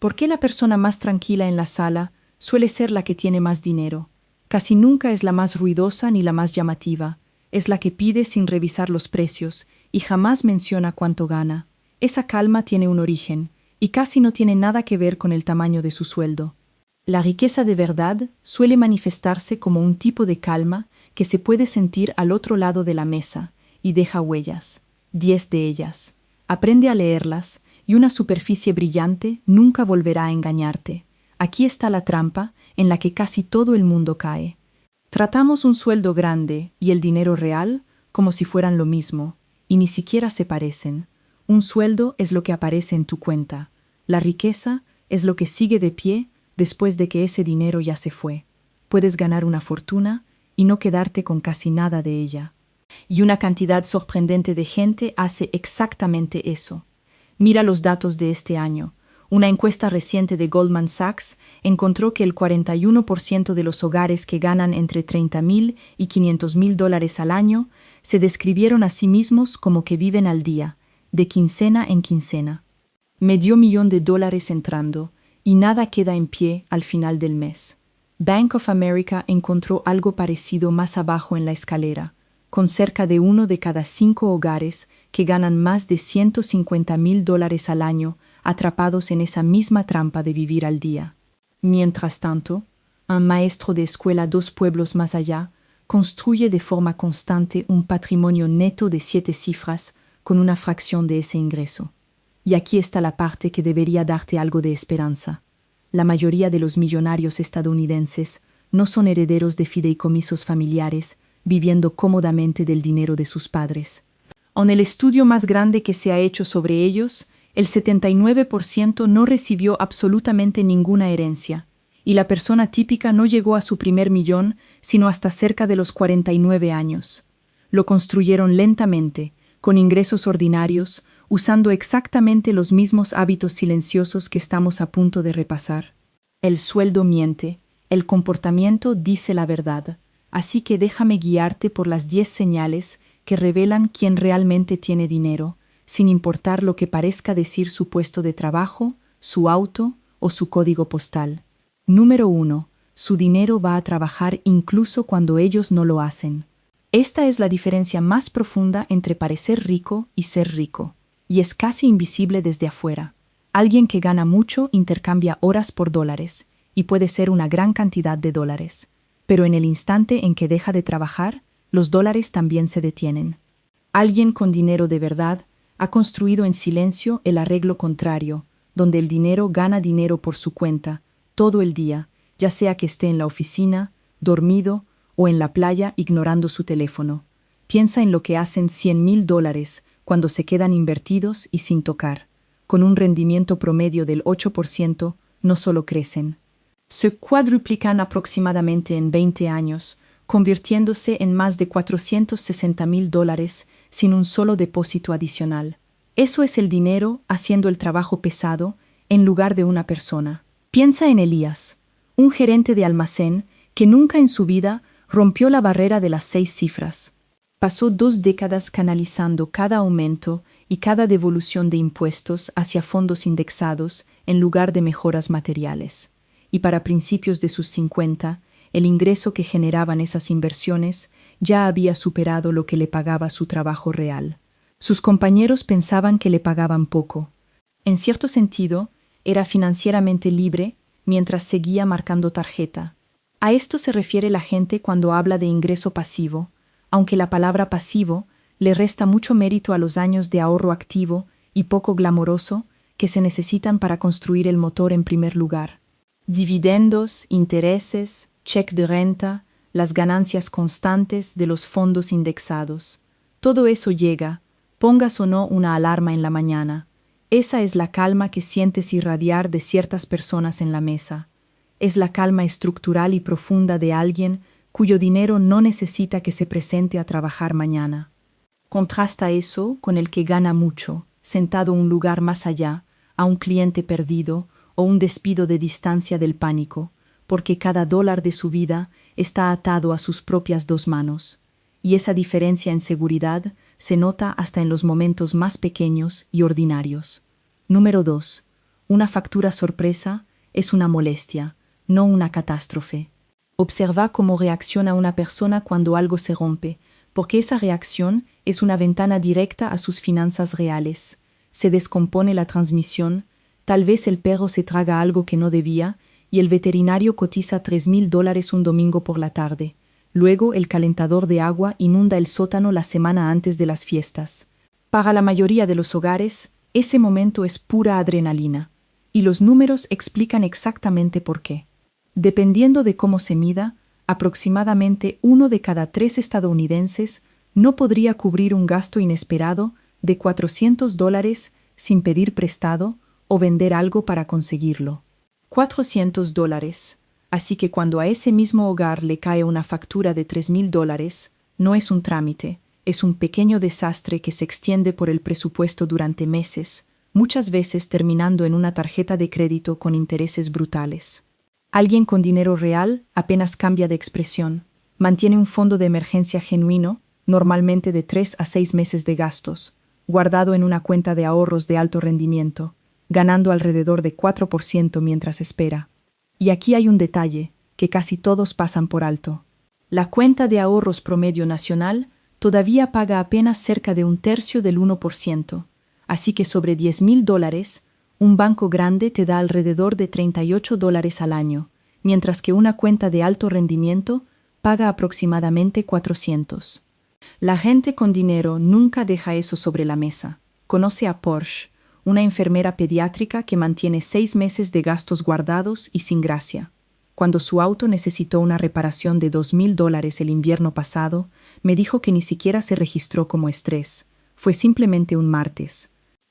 ¿Por qué la persona más tranquila en la sala suele ser la que tiene más dinero? Casi nunca es la más ruidosa ni la más llamativa. Es la que pide sin revisar los precios y jamás menciona cuánto gana. Esa calma tiene un origen y casi no tiene nada que ver con el tamaño de su sueldo. La riqueza de verdad suele manifestarse como un tipo de calma que se puede sentir al otro lado de la mesa y deja huellas, 10 de ellas. Aprende a leerlas y una superficie brillante nunca volverá a engañarte. Aquí está la trampa en la que casi todo el mundo cae. Tratamos un sueldo grande y el dinero real como si fueran lo mismo, y ni siquiera se parecen. Un sueldo es lo que aparece en tu cuenta. La riqueza es lo que sigue de pie después de que ese dinero ya se fue. Puedes ganar una fortuna y no quedarte con casi nada de ella. Y una cantidad sorprendente de gente hace exactamente eso. Mira los datos de este año. Una encuesta reciente de Goldman Sachs encontró que el 41% de los hogares que ganan entre $30,000 y $500,000 al año se describieron a sí mismos como que viven al día, de quincena en quincena. $500,000 entrando y nada queda en pie al final del mes. Bank of America encontró algo parecido más abajo en la escalera, con cerca de 1 de cada 5 hogares que ganan más de $150,000 al año atrapados en esa misma trampa de vivir al día. Mientras tanto, un maestro de escuela 2 pueblos más allá construye de forma constante un patrimonio neto de 7 cifras con una fracción de ese ingreso. Y aquí está la parte que debería darte algo de esperanza. La mayoría de los millonarios estadounidenses no son herederos de fideicomisos familiares viviendo cómodamente del dinero de sus padres. En el estudio más grande que se ha hecho sobre ellos, el 79% no recibió absolutamente ninguna herencia, y la persona típica no llegó a su primer millón sino hasta cerca de los 49 años. Lo construyeron lentamente, con ingresos ordinarios, usando exactamente los mismos hábitos silenciosos que estamos a punto de repasar. El sueldo miente, el comportamiento dice la verdad, así que déjame guiarte por las 10 señales que revelan quién realmente tiene dinero, sin importar lo que parezca decir su puesto de trabajo, su auto o su código postal. Número 1. Su dinero va a trabajar incluso cuando ellos no lo hacen. Esta es la diferencia más profunda entre parecer rico y ser rico, y es casi invisible desde afuera. Alguien que gana mucho intercambia horas por dólares, y puede ser una gran cantidad de dólares. Pero en el instante en que deja de trabajar, los dólares también se detienen. Alguien con dinero de verdad ha construido en silencio el arreglo contrario, donde el dinero gana dinero por su cuenta, todo el día, ya sea que esté en la oficina, dormido o en la playa ignorando su teléfono. Piensa en lo que hacen $100,000 cuando se quedan invertidos y sin tocar. Con un rendimiento promedio del 8%, no solo crecen. Se cuadruplican aproximadamente en 20 años, convirtiéndose en más de $460,000 sin un solo depósito adicional. Eso es el dinero haciendo el trabajo pesado en lugar de una persona. Piensa en Elías, un gerente de almacén que nunca en su vida rompió la barrera de las 6 cifras. Pasó 2 décadas canalizando cada aumento y cada devolución de impuestos hacia fondos indexados en lugar de mejoras materiales. Y para principios de sus 50, el ingreso que generaban esas inversiones ya había superado lo que le pagaba su trabajo real. Sus compañeros pensaban que le pagaban poco. En cierto sentido, era financieramente libre mientras seguía marcando tarjeta. A esto se refiere la gente cuando habla de ingreso pasivo, aunque la palabra pasivo le resta mucho mérito a los años de ahorro activo y poco glamoroso que se necesitan para construir el motor en primer lugar. Dividendos, intereses, cheque de renta, las ganancias constantes de los fondos indexados. Todo eso llega, pongas o no una alarma en la mañana. Esa es la calma que sientes irradiar de ciertas personas en la mesa. Es la calma estructural y profunda de alguien cuyo dinero no necesita que se presente a trabajar mañana. Contrasta eso con el que gana mucho, sentado un lugar más allá, a un cliente perdido o un despido de distancia del pánico, porque cada dólar de su vida está atado a sus propias 2 manos. Y esa diferencia en seguridad se nota hasta en los momentos más pequeños y ordinarios. Número 2. Una factura sorpresa es una molestia, no una catástrofe. Observa cómo reacciona una persona cuando algo se rompe, porque esa reacción es una ventana directa a sus finanzas reales. Se descompone la transmisión, tal vez el perro se traga algo que no debía, y el veterinario cotiza $3,000 un domingo por la tarde. Luego el calentador de agua inunda el sótano la semana antes de las fiestas. Para la mayoría de los hogares, ese momento es pura adrenalina, y los números explican exactamente por qué. Dependiendo de cómo se mida, aproximadamente 1 de cada 3 estadounidenses no podría cubrir un gasto inesperado de $400 sin pedir prestado o vender algo para conseguirlo. $400. Así que cuando a ese mismo hogar le cae una factura de $3,000, no es un trámite, es un pequeño desastre que se extiende por el presupuesto durante meses, muchas veces terminando en una tarjeta de crédito con intereses brutales. Alguien con dinero real apenas cambia de expresión, mantiene un fondo de emergencia genuino, normalmente de 3 a 6 meses de gastos, guardado en una cuenta de ahorros de alto rendimiento, ganando alrededor de 4% mientras espera. Y aquí hay un detalle que casi todos pasan por alto. La cuenta de ahorros promedio nacional todavía paga apenas cerca de 1/3 del 1%, así que sobre $10,000, un banco grande te da alrededor de $38 al año, mientras que una cuenta de alto rendimiento paga aproximadamente 400. La gente con dinero nunca deja eso sobre la mesa. Conoce a Porsche, una enfermera pediátrica que mantiene 6 meses de gastos guardados y sin gracia. Cuando su auto necesitó una reparación de $2,000 el invierno pasado, me dijo que ni siquiera se registró como estrés. Fue simplemente un martes.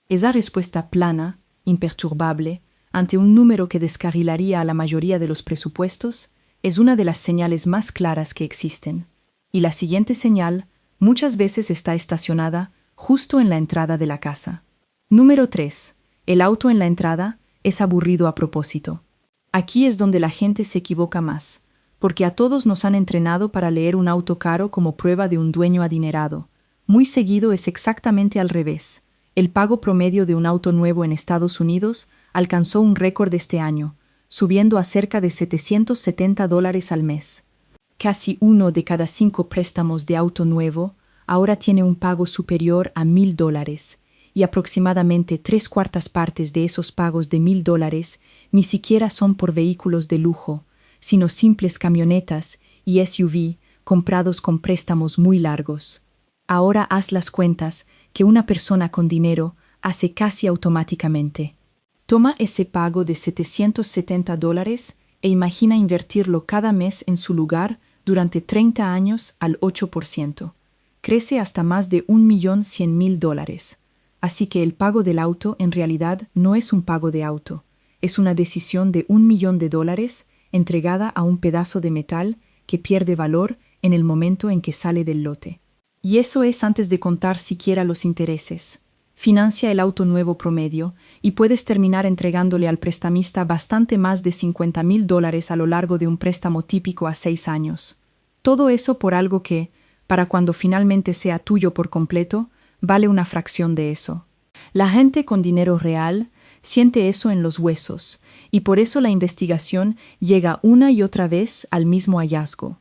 Esa respuesta plana, imperturbable, ante un número que descarrilaría a la mayoría de los presupuestos, es una de las señales más claras que existen. Y la siguiente señal muchas veces está estacionada justo en la entrada de la casa. Número 3. El auto en la entrada es aburrido a propósito. Aquí es donde la gente se equivoca más, porque a todos nos han entrenado para leer un auto caro como prueba de un dueño adinerado. Muy seguido es exactamente al revés. El pago promedio de un auto nuevo en Estados Unidos alcanzó un récord este año, subiendo a cerca de $770 al mes. Casi 1 de cada 5 préstamos de auto nuevo ahora tiene un pago superior a $1,000, y aproximadamente 3/4 partes de esos pagos de $1,000 ni siquiera son por vehículos de lujo, sino simples camionetas y SUV comprados con préstamos muy largos. Ahora haz las cuentas que una persona con dinero hace casi automáticamente. Toma ese pago de $770 e imagina invertirlo cada mes en su lugar durante 30 años al 8%. Crece hasta más de $1,100,000. Así que el pago del auto en realidad no es un pago de auto, es una decisión de $1,000,000 entregada a un pedazo de metal que pierde valor en el momento en que sale del lote. Y eso es antes de contar siquiera los intereses. Financia el auto nuevo promedio y puedes terminar entregándole al prestamista bastante más de $50,000 a lo largo de un préstamo típico a 6 años. Todo eso por algo que, para cuando finalmente sea tuyo por completo, vale una fracción de eso. La gente con dinero real siente eso en los huesos, y por eso la investigación llega una y otra vez al mismo hallazgo.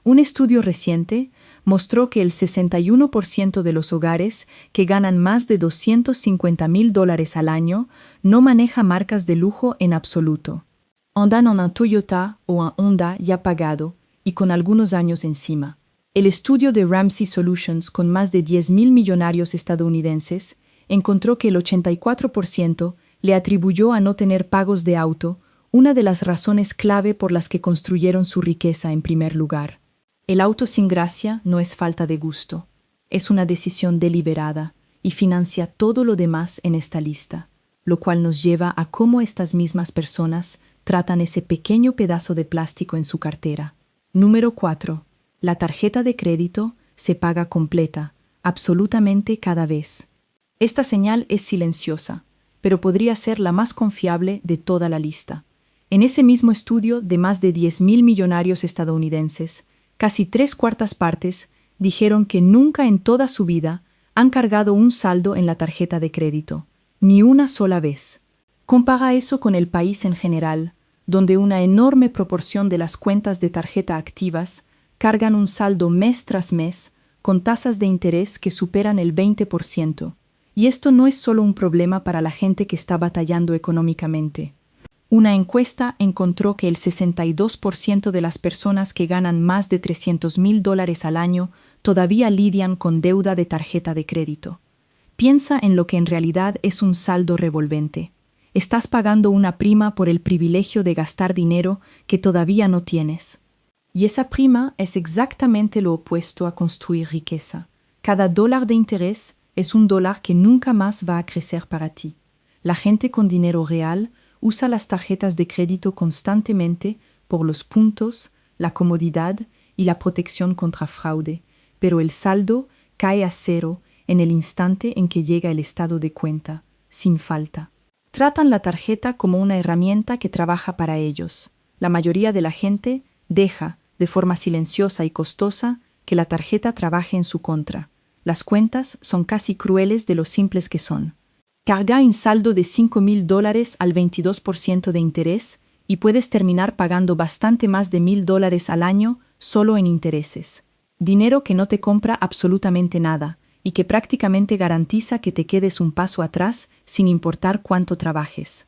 Un estudio reciente mostró que el 61% de los hogares que ganan más de $250,000 al año no maneja marcas de lujo en absoluto. Andan en un Toyota o un Honda ya pagado y con algunos años encima. El estudio de Ramsey Solutions con más de 10,000 millonarios estadounidenses encontró que el 84% le atribuyó a no tener pagos de auto, una de las razones clave por las que construyeron su riqueza en primer lugar. El auto sin gracia no es falta de gusto, es una decisión deliberada y financia todo lo demás en esta lista, lo cual nos lleva a cómo estas mismas personas tratan ese pequeño pedazo de plástico en su cartera. Número 4. La tarjeta de crédito se paga completa, absolutamente cada vez. Esta señal es silenciosa, pero podría ser la más confiable de toda la lista. En ese mismo estudio de más de 10,000 millonarios estadounidenses, casi 3/4 partes dijeron que nunca en toda su vida han cargado un saldo en la tarjeta de crédito, ni una sola vez. Compara eso con el país en general, donde una enorme proporción de las cuentas de tarjeta activas cargan un saldo mes tras mes con tasas de interés que superan el 20%. Y esto no es solo un problema para la gente que está batallando económicamente. Una encuesta encontró que el 62% de las personas que ganan más de $300,000 al año todavía lidian con deuda de tarjeta de crédito. Piensa en lo que en realidad es un saldo revolvente. Estás pagando una prima por el privilegio de gastar dinero que todavía no tienes. Y esa prima es exactamente lo opuesto a construir riqueza. Cada dólar de interés es un dólar que nunca más va a crecer para ti. La gente con dinero real usa las tarjetas de crédito constantemente por los puntos, la comodidad y la protección contra fraude, pero el saldo cae a cero en el instante en que llega el estado de cuenta, sin falta. Tratan la tarjeta como una herramienta que trabaja para ellos. La mayoría de la gente deja, de forma silenciosa y costosa, que la tarjeta trabaje en su contra. Las cuentas son casi crueles de lo simples que son. Carga un saldo de $5,000 al 22% de interés y puedes terminar pagando bastante más de $1,000 al año solo en intereses. Dinero que no te compra absolutamente nada y que prácticamente garantiza que te quedes un paso atrás sin importar cuánto trabajes.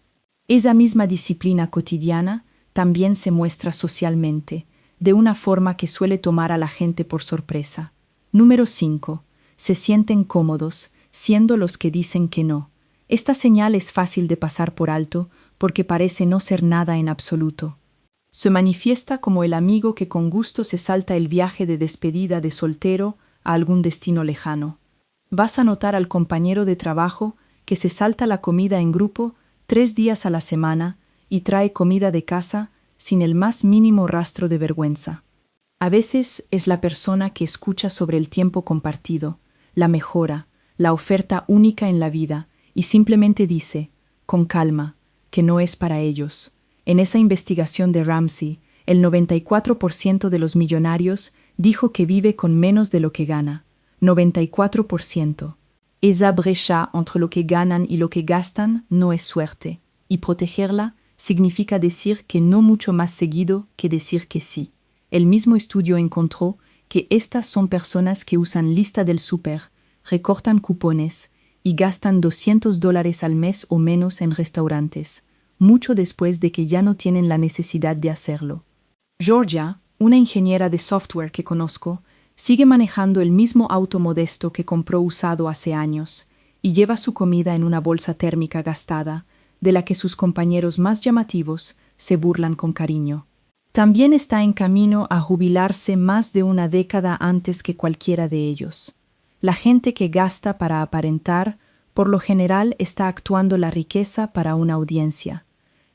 Esa misma disciplina cotidiana también se muestra socialmente, de una forma que suele tomar a la gente por sorpresa. Número 5. Se sienten cómodos, siendo los que dicen que no. Esta señal es fácil de pasar por alto porque parece no ser nada en absoluto. Se manifiesta como el amigo que con gusto se salta el viaje de despedida de soltero a algún destino lejano. Vas a notar al compañero de trabajo que se salta la comida en grupo 3 días a la semana y trae comida de casa sin el más mínimo rastro de vergüenza. A veces es la persona que escucha sobre el tiempo compartido, la mejora, la oferta única en la vida, y simplemente dice, con calma, que no es para ellos. En esa investigación de Ramsey, el 94% de los millonarios dijo que vive con menos de lo que gana. 94%. Esa brecha entre lo que ganan y lo que gastan no es suerte, y protegerla significa decir que no mucho más seguido que decir que sí. El mismo estudio encontró que estas son personas que usan lista del súper, recortan cupones y gastan $200 al mes o menos en restaurantes, mucho después de que ya no tienen la necesidad de hacerlo. Georgia, una ingeniera de software que conozco, sigue manejando el mismo auto modesto que compró usado hace años y lleva su comida en una bolsa térmica gastada, de la que sus compañeros más llamativos se burlan con cariño. También está en camino a jubilarse más de una década antes que cualquiera de ellos. La gente que gasta para aparentar, por lo general está actuando la riqueza para una audiencia.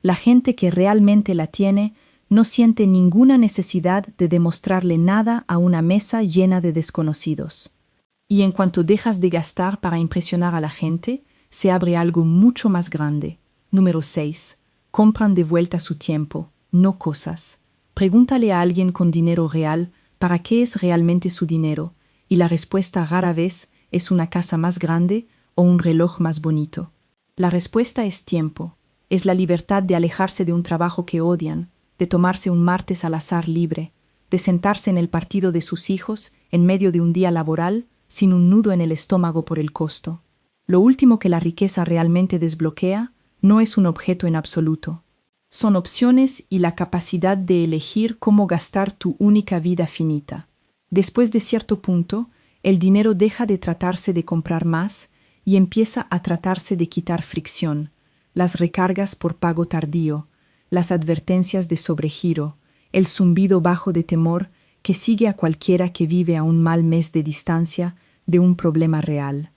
La gente que realmente la tiene no siente ninguna necesidad de demostrarle nada a una mesa llena de desconocidos. Y en cuanto dejas de gastar para impresionar a la gente, se abre algo mucho más grande. Número 6. Compran de vuelta su tiempo, no cosas. Pregúntale a alguien con dinero real para qué es realmente su dinero, y la respuesta rara vez es una casa más grande o un reloj más bonito. La respuesta es tiempo. Es la libertad de alejarse de un trabajo que odian, de tomarse un martes al azar libre, de sentarse en el partido de sus hijos en medio de un día laboral sin un nudo en el estómago por el costo. Lo último que la riqueza realmente desbloquea no es un objeto en absoluto. Son opciones y la capacidad de elegir cómo gastar tu única vida finita. Después de cierto punto, el dinero deja de tratarse de comprar más y empieza a tratarse de quitar fricción, las recargas por pago tardío, las advertencias de sobregiro, el zumbido bajo de temor que sigue a cualquiera que vive a un mal mes de distancia de un problema real.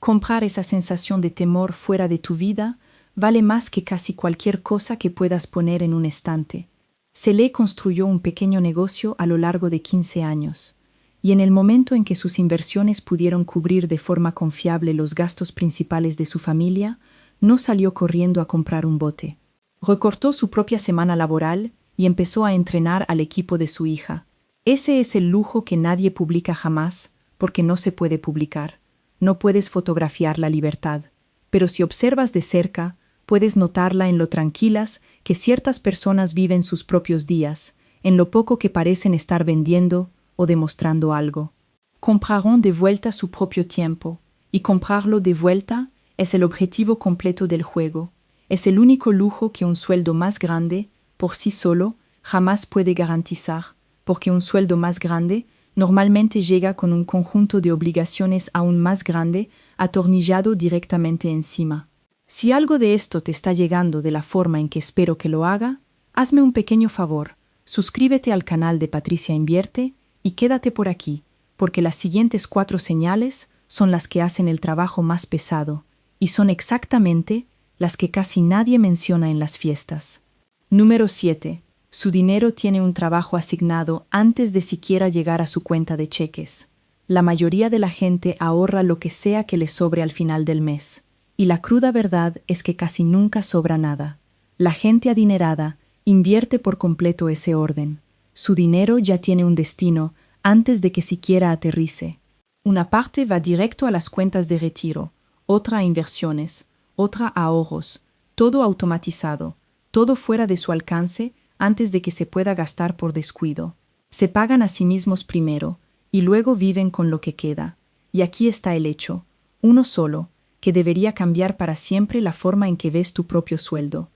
Comprar esa sensación de temor fuera de tu vida vale más que casi cualquier cosa que puedas poner en un estante. Sele construyó un pequeño negocio a lo largo de 15 años, y en el momento en que sus inversiones pudieron cubrir de forma confiable los gastos principales de su familia, no salió corriendo a comprar un bote. Recortó su propia semana laboral y empezó a entrenar al equipo de su hija. Ese es el lujo que nadie publica jamás, porque no se puede publicar. No puedes fotografiar la libertad. Pero si observas de cerca, puedes notarla en lo tranquilas que ciertas personas viven sus propios días, en lo poco que parecen estar vendiendo o demostrando algo. Comprarán de vuelta su propio tiempo, y comprarlo de vuelta es el objetivo completo del juego. Es el único lujo que un sueldo más grande, por sí solo, jamás puede garantizar, porque un sueldo más grande normalmente llega con un conjunto de obligaciones aún más grande atornillado directamente encima. Si algo de esto te está llegando de la forma en que espero que lo haga, hazme un pequeño favor, suscríbete al canal de Patricia Invierte y quédate por aquí, porque las siguientes 4 señales son las que hacen el trabajo más pesado, y son exactamente las que casi nadie menciona en las fiestas. Número 7. Su dinero tiene un trabajo asignado antes de siquiera llegar a su cuenta de cheques. La mayoría de la gente ahorra lo que sea que le sobre al final del mes, y la cruda verdad es que casi nunca sobra nada. La gente adinerada invierte por completo ese orden. Su dinero ya tiene un destino antes de que siquiera aterrice. Una parte va directo a las cuentas de retiro, otra a inversiones, otra a ahorros, todo automatizado, todo fuera de su alcance antes de que se pueda gastar por descuido. Se pagan a sí mismos primero y luego viven con lo que queda. Y aquí está el hecho, uno solo, que debería cambiar para siempre la forma en que ves tu propio sueldo.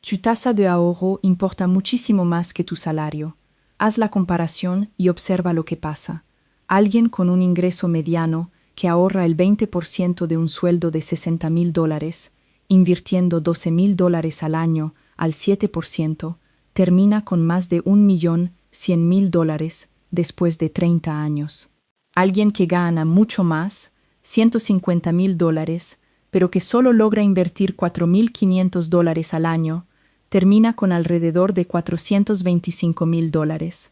Tu tasa de ahorro importa muchísimo más que tu salario. Haz la comparación y observa lo que pasa. Alguien con un ingreso mediano que ahorra el 20% de un sueldo de $60,000, invirtiendo $12,000 al año al 7%, termina con más de $1,100,000 después de 30 años. Alguien que gana mucho más, $150,000, pero que solo logra invertir $4,500 al año, termina con alrededor de $425,000.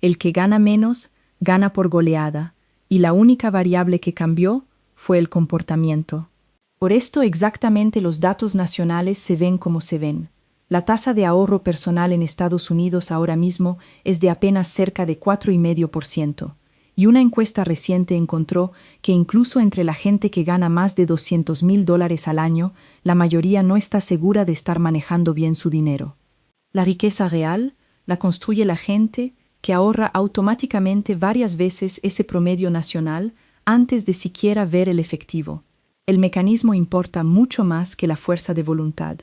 El que gana menos, gana por goleada, y la única variable que cambió fue el comportamiento. Por esto exactamente los datos nacionales se ven como se ven. La tasa de ahorro personal en Estados Unidos ahora mismo es de apenas cerca de 4,5%, y una encuesta reciente encontró que incluso entre la gente que gana más de $200,000 al año, la mayoría no está segura de estar manejando bien su dinero. La riqueza real la construye la gente que ahorra automáticamente varias veces ese promedio nacional antes de siquiera ver el efectivo. El mecanismo importa mucho más que la fuerza de voluntad.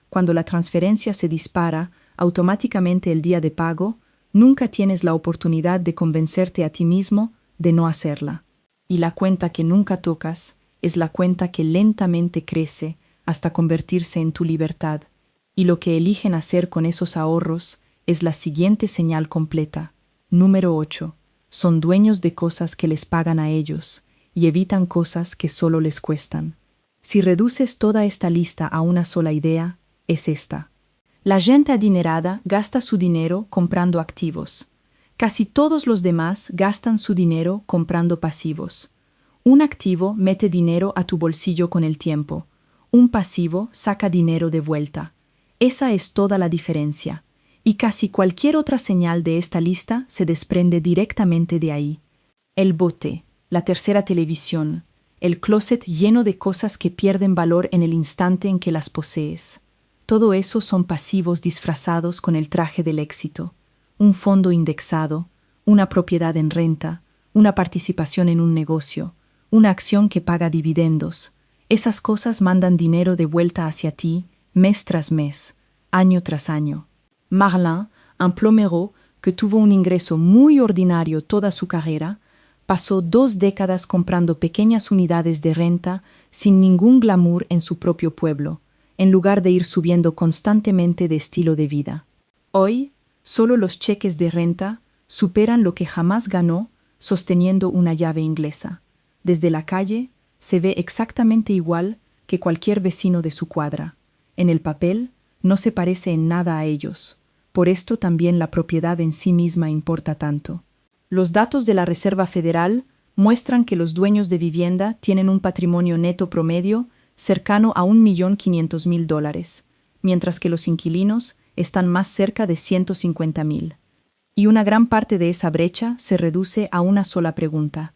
Cuando la transferencia se dispara automáticamente el día de pago, nunca tienes la oportunidad de convencerte a ti mismo de no hacerla. Y la cuenta que nunca tocas es la cuenta que lentamente crece hasta convertirse en tu libertad. Y lo que eligen hacer con esos ahorros es la siguiente señal completa. Número 8. Son dueños de cosas que les pagan a ellos y evitan cosas que solo les cuestan. Si reduces toda esta lista a una sola idea, es esta. La gente adinerada gasta su dinero comprando activos. Casi todos los demás gastan su dinero comprando pasivos. Un activo mete dinero a tu bolsillo con el tiempo. Un pasivo saca dinero de vuelta. Esa es toda la diferencia. Y casi cualquier otra señal de esta lista se desprende directamente de ahí. El bote, la tercera televisión, el closet lleno de cosas que pierden valor en el instante en que las posees. Todo eso son pasivos disfrazados con el traje del éxito. Un fondo indexado, una propiedad en renta, una participación en un negocio, una acción que paga dividendos. Esas cosas mandan dinero de vuelta hacia ti, mes tras mes, año tras año. Marlin, un plomero que tuvo un ingreso muy ordinario toda su carrera, pasó 2 décadas comprando pequeñas unidades de renta sin ningún glamour en su propio pueblo, en lugar de ir subiendo constantemente de estilo de vida. Hoy, solo los cheques de renta superan lo que jamás ganó sosteniendo una llave inglesa. Desde la calle, se ve exactamente igual que cualquier vecino de su cuadra. En el papel, no se parece en nada a ellos. Por esto también la propiedad en sí misma importa tanto. Los datos de la Reserva Federal muestran que los dueños de vivienda tienen un patrimonio neto promedio cercano a $1,500,000, mientras que los inquilinos están más cerca de $150,000. Y una gran parte de esa brecha se reduce a una sola pregunta: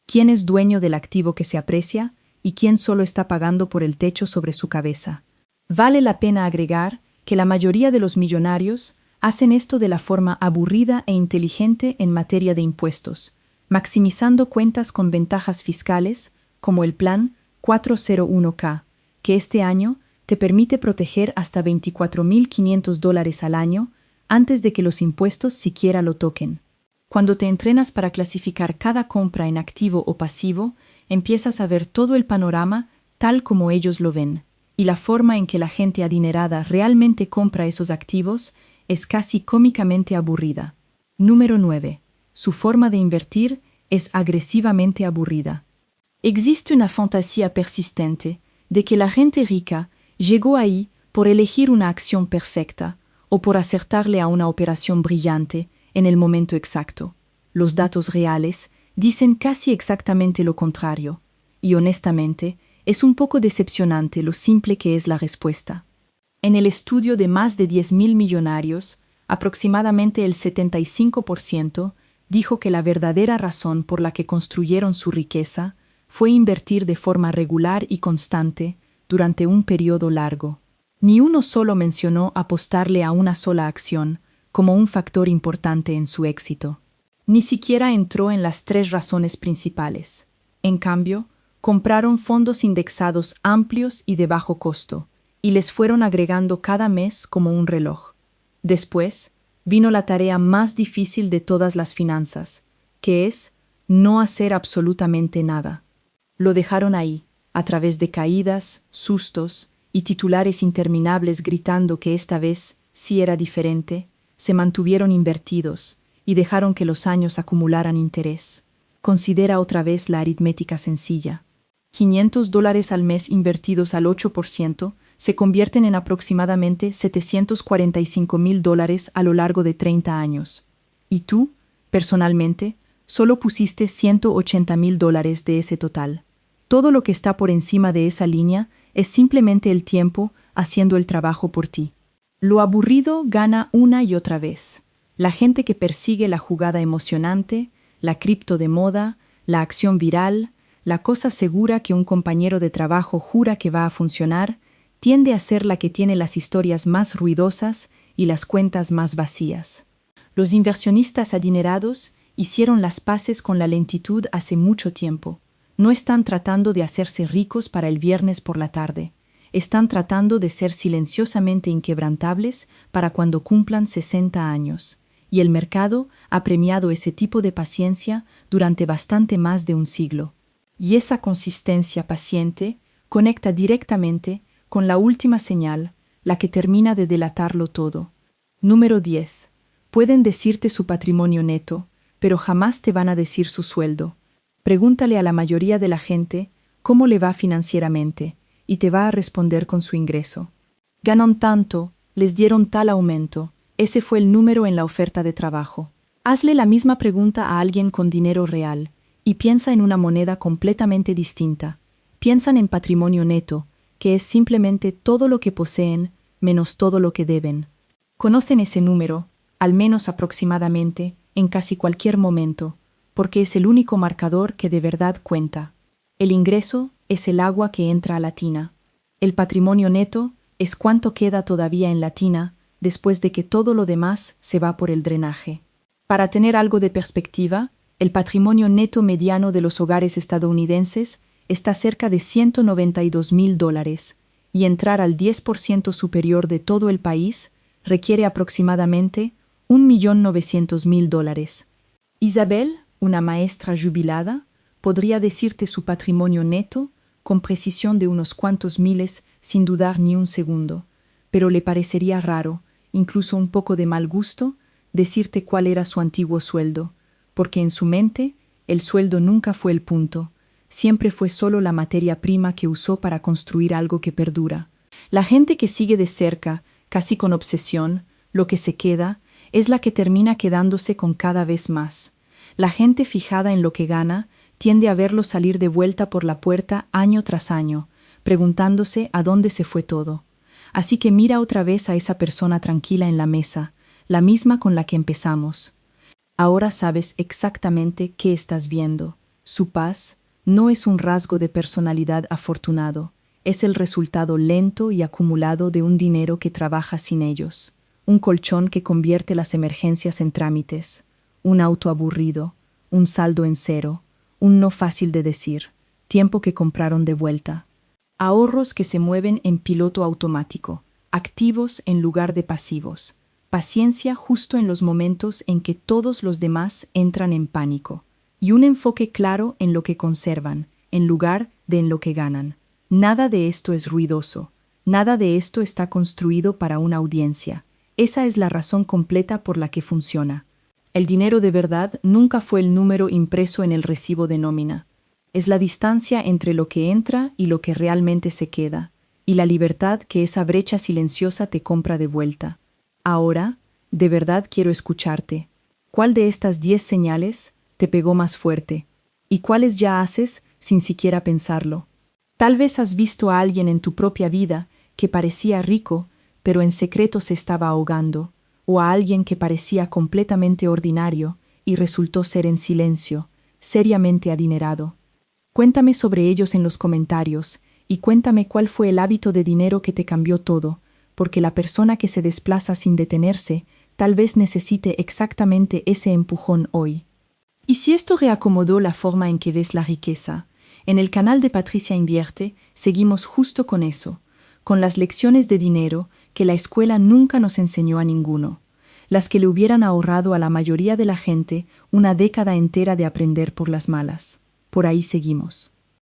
¿quién es dueño del activo que se aprecia y quién solo está pagando por el techo sobre su cabeza? Vale la pena agregar que la mayoría de los millonarios hacen esto de la forma aburrida e inteligente en materia de impuestos, maximizando cuentas con ventajas fiscales, como el Plan 401(k), que este año te permite proteger hasta $24,500 al año antes de que los impuestos siquiera lo toquen. Cuando te entrenas para clasificar cada compra en activo o pasivo, empiezas a ver todo el panorama tal como ellos lo ven, y la forma en que la gente adinerada realmente compra esos activos es casi cómicamente aburrida. Número 9. Su forma de invertir es agresivamente aburrida. Existe una fantasía persistente de que la gente rica llegó ahí por elegir una acción perfecta o por acertarle a una operación brillante en el momento exacto. Los datos reales dicen casi exactamente lo contrario, y honestamente, es un poco decepcionante lo simple que es la respuesta. En el estudio de más de 10,000 millonarios, aproximadamente el 75% dijo que la verdadera razón por la que construyeron su riqueza fue invertir de forma regular y constante durante un periodo largo. Ni uno solo mencionó apostarle a una sola acción como un factor importante en su éxito. Ni siquiera entró en las 3 razones principales. En cambio, compraron fondos indexados amplios y de bajo costo, y les fueron agregando cada mes como un reloj. Después, vino la tarea más difícil de todas las finanzas, que es no hacer absolutamente nada. Lo dejaron ahí, a través de caídas, sustos y titulares interminables gritando que esta vez sí era diferente, se mantuvieron invertidos y dejaron que los años acumularan interés. Considera otra vez la aritmética sencilla. $500 al mes invertidos al 8% se convierten en aproximadamente $745,000 a lo largo de 30 años. Y tú, personalmente, solo pusiste $180,000 de ese total. Todo lo que está por encima de esa línea es simplemente el tiempo haciendo el trabajo por ti. Lo aburrido gana una y otra vez. La gente que persigue la jugada emocionante, la cripto de moda, la acción viral, la cosa segura que un compañero de trabajo jura que va a funcionar, tiende a ser la que tiene las historias más ruidosas y las cuentas más vacías. Los inversionistas adinerados hicieron las paces con la lentitud hace mucho tiempo. No están tratando de hacerse ricos para el viernes por la tarde. Están tratando de ser silenciosamente inquebrantables para cuando cumplan 60 años. Y el mercado ha premiado ese tipo de paciencia durante bastante más de un siglo. Y esa consistencia paciente conecta directamente con la última señal, la que termina de delatarlo todo. Número 10. Pueden decirte su patrimonio neto, pero jamás te van a decir su sueldo. Pregúntale a la mayoría de la gente cómo le va financieramente y te va a responder con su ingreso. Ganan tanto, les dieron tal aumento, ese fue el número en la oferta de trabajo. Hazle la misma pregunta a alguien con dinero real y piensa en una moneda completamente distinta. Piensan en patrimonio neto, que es simplemente todo lo que poseen menos todo lo que deben. Conocen ese número, al menos aproximadamente, en casi cualquier momento, porque es el único marcador que de verdad cuenta. El ingreso es el agua que entra a la tina. El patrimonio neto es cuánto queda todavía en la tina después de que todo lo demás se va por el drenaje. Para tener algo de perspectiva, el patrimonio neto mediano de los hogares estadounidenses está cerca de $192,000 y entrar al 10% superior de todo el país requiere aproximadamente $1,900,000. Isabel, una maestra jubilada, podría decirte su patrimonio neto con precisión de unos cuantos miles sin dudar ni un segundo, pero le parecería raro, incluso un poco de mal gusto, decirte cuál era su antiguo sueldo, porque en su mente el sueldo nunca fue el punto, siempre fue solo la materia prima que usó para construir algo que perdura. La gente que sigue de cerca, casi con obsesión, lo que se queda, es la que termina quedándose con cada vez más. La gente fijada en lo que gana tiende a verlo salir de vuelta por la puerta año tras año, preguntándose a dónde se fue todo. Así que mira otra vez a esa persona tranquila en la mesa, la misma con la que empezamos. Ahora sabes exactamente qué estás viendo. Su paz no es un rasgo de personalidad afortunado, Es el resultado lento y acumulado de un dinero que trabaja sin ellos, un colchón que convierte las emergencias en trámites, un auto aburrido, un saldo en cero, un no fácil de decir, tiempo que compraron de vuelta. Ahorros que se mueven en piloto automático, activos en lugar de pasivos, paciencia justo en los momentos en que todos los demás entran en pánico, y un enfoque claro en lo que conservan, en lugar de en lo que ganan. Nada de esto es ruidoso, nada de esto está construido para una audiencia. Esa es la razón completa por la que funciona. El dinero de verdad nunca fue el número impreso en el recibo de nómina. Es la distancia entre lo que entra y lo que realmente se queda, y la libertad que esa brecha silenciosa te compra de vuelta. Ahora, de verdad quiero escucharte. ¿Cuál de estas 10 señales te pegó más fuerte? ¿Y cuáles ya haces sin siquiera pensarlo? Tal vez has visto a alguien en tu propia vida que parecía rico, pero en secreto se estaba ahogando, o a alguien que parecía completamente ordinario y resultó ser en silencio, seriamente adinerado. Cuéntame sobre ellos en los comentarios y cuéntame cuál fue el hábito de dinero que te cambió todo, porque la persona que se desplaza sin detenerse tal vez necesite exactamente ese empujón hoy. ¿Y si esto reacomodó la forma en que ves la riqueza? En el canal de Patricia Invierte seguimos justo con eso, con las lecciones de dinero que la escuela nunca nos enseñó a ninguno, las que le hubieran ahorrado a la mayoría de la gente una década entera de aprender por las malas. Por ahí seguimos.